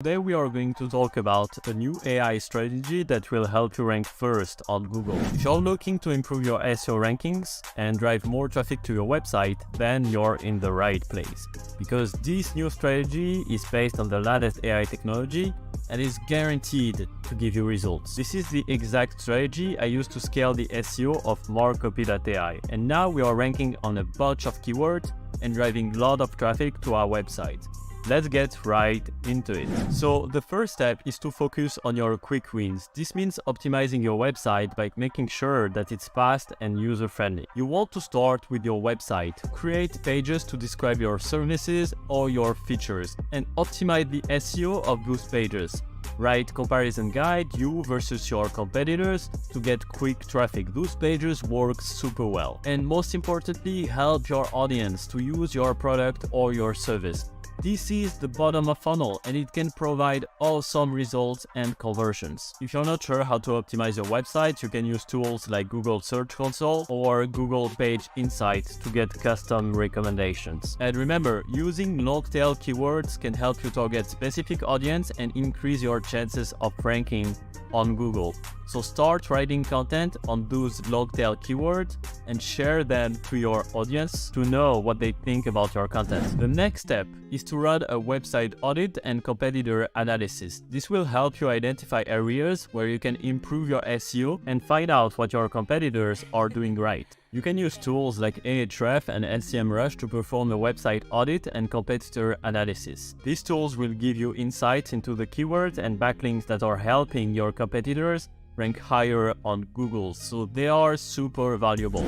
Today we are going to talk about a new AI strategy that will help you rank first on Google. If you're looking to improve your SEO rankings and drive more traffic to your website, then you're in the right place. Because this new strategy is based on the latest AI technology and is guaranteed to give you results. This is the exact strategy I used to scale the SEO of MarkCopy.ai, and now we are ranking on a bunch of keywords and driving a lot of traffic to our website. Let's get right into it. So the first step is to focus on your quick wins. This means optimizing your website by making sure that it's fast and user-friendly. You want to start with your website. Create pages to describe your services or your features and optimize the SEO of those pages. Write comparison guide, you versus your competitors, to get quick traffic. Those pages work super well. And most importantly, help your audience to use your product or your service. This is the bottom of funnel and it can provide awesome results and conversions. If you're not sure how to optimize your website, you can use tools like Google Search Console or Google Page Insights to get custom recommendations. And remember, using long-tail keywords can help you target specific audience and increase your chances of ranking on Google. So start writing content on those long-tail keywords and share them to your audience to know what they think about your content. The next step is to run a website audit and competitor analysis. This will help you identify areas where you can improve your SEO and find out what your competitors are doing right. You can use tools like Ahrefs and SEMrush to perform a website audit and competitor analysis. These tools will give you insights into the keywords and backlinks that are helping your competitors rank higher on Google, so they are super valuable.